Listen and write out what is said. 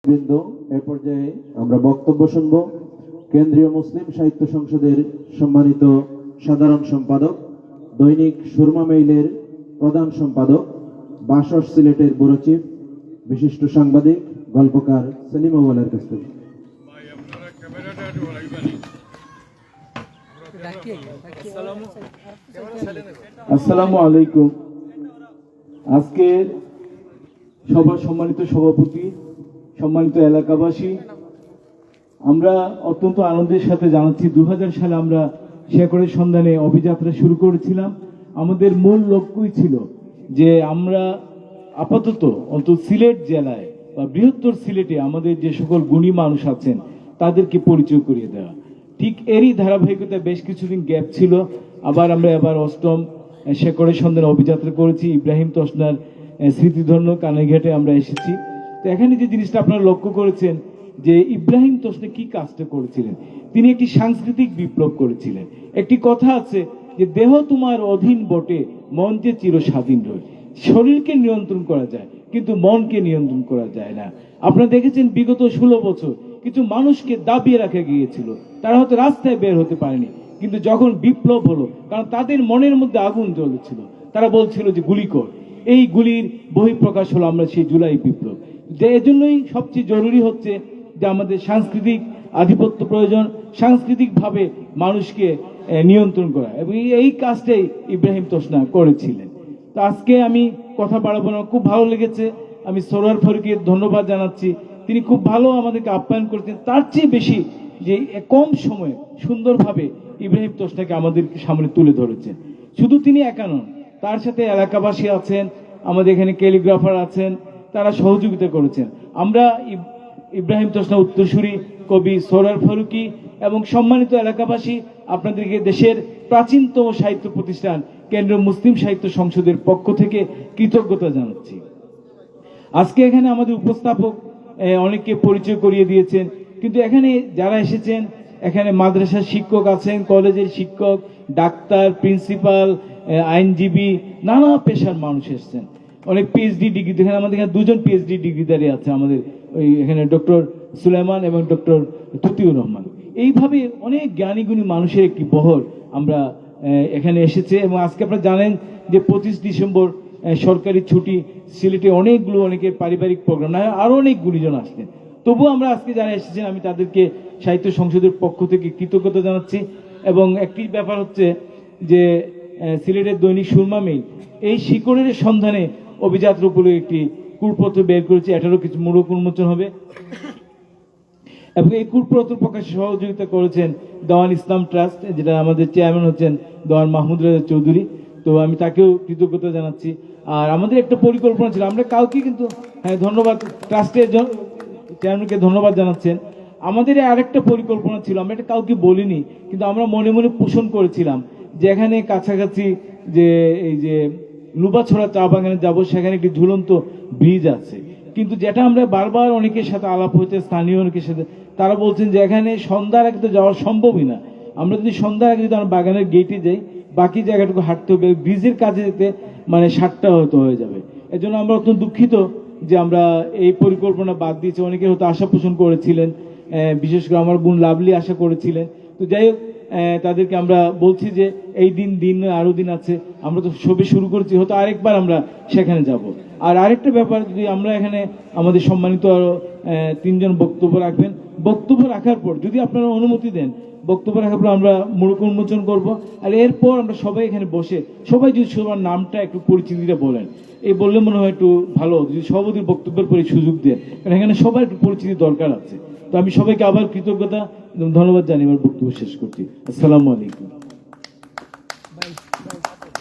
বৃন্দ, এ পর্যায়ে আমরা বক্তব্য শুনব কেন্দ্রীয় মুসলিম সাহিত্য সংসদের সম্মানিত সাধারণ সম্পাদক, দৈনিক সুরমা মেইলের প্রধান সম্পাদক, বাসস সিলেটের ব্যুরো চিফ, বিশিষ্ট সাংবাদিক, গল্পকার সেলিম আউয়ালের কাছ থেকে। আসসালামু আলাইকুম। আজকে সবার সম্মানিত সভাপতি, সম্মানিত এলাকাবাসী, আমরা অত্যন্ত আনন্দের সাথে জানাচ্ছি 2000 সালে আমরা শেকড়ের সন্ধানে অভিযাত্রা শুরু করেছিলাম। আমাদের মূল লক্ষ্যই ছিল যে আমরা আপাতত অন্তত সিলেট জেলায় বা বৃহত্তর সিলেটে আমাদের যে সকল গুণী মানুষ আছেন তাদেরকে পরিচয় করিয়ে দেওয়া। ঠিক এরই ধারাবাহিকতায় বেশ কিছুদিন গ্যাপ ছিল, আবার আমরা এবার 8ম শেকড়ের সন্ধানে অভিযাত্রা করেছি। ইব্রাহিম তসনার স্মৃতিধন্য কানাইঘাটে আমরা এসেছি। তো এখানে যে জিনিসটা আপনারা লক্ষ্য করেছেন যে ইব্রাহিম তসনা কি কাজটা করেছিলেন, তিনি একটি সাংস্কৃতিক বিপ্লব করেছিলেন। একটি কথা আছে যে দেহ তোমার অধীন বটে, মন যে চির স্বাধীন রয়। শরীরকে নিয়ন্ত্রণ করা যায় কিন্তু মনকে নিয়ন্ত্রণ করা যায় না। আপনারা দেখেছেন বিগত 16 বছর কিছু মানুষকে দাবিয়ে রাখা গিয়েছিল, তারা হয়তো রাস্তায় বের হতে পারেনি, কিন্তু যখন বিপ্লব হলো, কারণ তাদের মনের মধ্যে আগুন জ্বলেছিল, তারা বলছিল যে গুলি কর। এই গুলির বহিঃপ্রকাশ হলো আমরা সেই জুলাই বিপ্লব। এজন্যই সবচেয়ে জরুরি হচ্ছে যে আমাদের সাংস্কৃতিক আধিপত্য প্রয়োজন, সাংস্কৃতিকভাবে মানুষকে নিয়ন্ত্রণ করা, এবং এই কাজটাই ইব্রাহিম তসনা করেছিলেন। তো আজকে আমি কথা বাড়াবো না, খুব ভালো লেগেছে। আমি সরোয়ার ফারুককে ধন্যবাদ জানাচ্ছি, তিনি খুব ভালো আমাদেরকে আপ্যায়ন করেছেন। তার চেয়ে বেশি যে কম সময়ে সুন্দরভাবে ইব্রাহিম তসনাকে আমাদের সামনে তুলে ধরেছেন। শুধু তিনি একা নন, তার সাথে এলাকাবাসী আছেন, আমাদের এখানে ক্যালিগ্রাফার আছেন, তারা সহযোগিতা করেছেন। আমরা ইব্রাহিম তসনা উত্তরসূরি কবি সরোয়ার ফারুকী এবং সম্মানিত এলাকাবাসী আপনাদেরকে দেশের প্রাচীনতম সাহিত্য প্রতিষ্ঠান কেন্দ্রীয় মুসলিম সাহিত্য সংসদের পক্ষ থেকে কৃতজ্ঞতা জানাচ্ছি। আজকে এখানে আমাদের উপস্থাপক অনেককে পরিচয় করিয়ে দিয়েছেন, কিন্তু এখানে যারা এসেছেন, এখানে মাদ্রাসার শিক্ষক আছেন, কলেজের শিক্ষক, ডাক্তার, প্রিন্সিপাল, আইনজীবী, নানা পেশার মানুষ এসেছেন। অনেক পিএইচডি ডিগ্রি, এখানে আমাদের এখানে 2জন পিএইচডি ডিগ্রিধারী আছে, আমাদের ওই এখানে ডক্টর সুলাইমান এবং ডক্টর ততিউর রহমান। এইভাবে অনেক জ্ঞানীগুণী মানুষের একটি বহর আমরা এখানে এসেছে। এবং আজকে আপনারা জানেন যে 25 ডিসেম্বর সরকারি ছুটি, সিলেটে অনেকের পারিবারিক প্রোগ্রাম, না আরো অনেক গুণীজন আসছেন। তবুও আমরা আজকে যারা এসেছেন আমি তাদেরকে সাহিত্য সংসদের পক্ষ থেকে কৃতজ্ঞতা জানাচ্ছি। এবং একটি ব্যাপার হচ্ছে যে সিলেটের দৈনিক সুরমা মেইল এই শিকড়ের সন্ধানে অভিযাত্রা উপলক্ষে একটি কুলপত্র বের করেছে, এটারও কিছু মোড়ক উন্মোচন হবে। এবং এই কুলপত্র প্রকাশে সহযোগিতা করেছেন দেওয়ান ইসলাম ট্রাস্ট, যেটা আমাদের চেয়ারম্যান হচ্ছেন দেওয়ান মাহমুদ রাজা চৌধুরী, তো আমি তাকেও কৃতজ্ঞতা জানাচ্ছি। আর আমাদের একটা পরিকল্পনা ছিল, আমরা কাউকে কিন্তু ধন্যবাদ, ট্রাস্টের চেয়ারম্যানকে ধন্যবাদ জানাচ্ছেন। আমাদের আরেকটা পরিকল্পনা ছিল, আমরা এটা কাউকে বলিনি, কিন্তু আমরা মনে মনে পোষণ করেছিলাম যে এখানে কাছাকাছি যে এই যে লুবাছড়া চা বাগানে যাবো, সেখানে একটি ঝুলন্ত ব্রিজ আছে। কিন্তু যেটা আমরা বারবার অনেকের সাথে আলাপ হয়েছে, স্থানীয় অনেকের সাথে, তারা বলছেন যে এখানে সন্ধ্যার আগে তো যাওয়া সম্ভবই না। আমরা যদি সন্ধ্যার আগে যদি আমরা বাগানের গেটে যাই, বাকি জায়গাটুকু হাঁটতে হবে, ব্রিজের কাছে যেতে মানে 7টা হয়তো হয়ে যাবে। এজন্য আমরা অত্যন্ত দুঃখিত যে আমরা এই পরিকল্পনা বাদ দিয়েছি। অনেকে হয়তো আশা পোষণ করেছিলেন, বিশেষ করে আমার বোন লাভলি আশা করেছিলেন। তো যাই হোক, তাদেরকে আমরা বলছি যে এই দিন আরো দিন আছে, আমরা তো সবে শুরু করেছি, হয়তো আরেকবার আমরা সেখানে যাব। আর আরেকটা ব্যাপার, যদি আমরা এখানে আমাদের সম্মানিত আরো 3জন বক্তব্য রাখবেন, বক্তব্য রাখার পর যদি আপনারা অনুমতি দেন, বক্তব্য রাখার পর আমরা মোড়ক উন্মোচন করব। আর এরপর আমরা সবাই এখানে বসে সবাই যদি সবার নামটা একটু পরিচিতিটা বলেন, এই বললে মনে হয় একটু ভালো, যদি সভাপতির বক্তব্যের পরে সুযোগ দেন, কারণ এখানে সবার একটু পরিচিতি দরকার আছে। তো আমি সবাইকে আবার কৃতজ্ঞতা এবং ধন্যবাদ জানিয়ে আমার বক্তব্য শেষ করছি। আসসালামু আলাইকুম।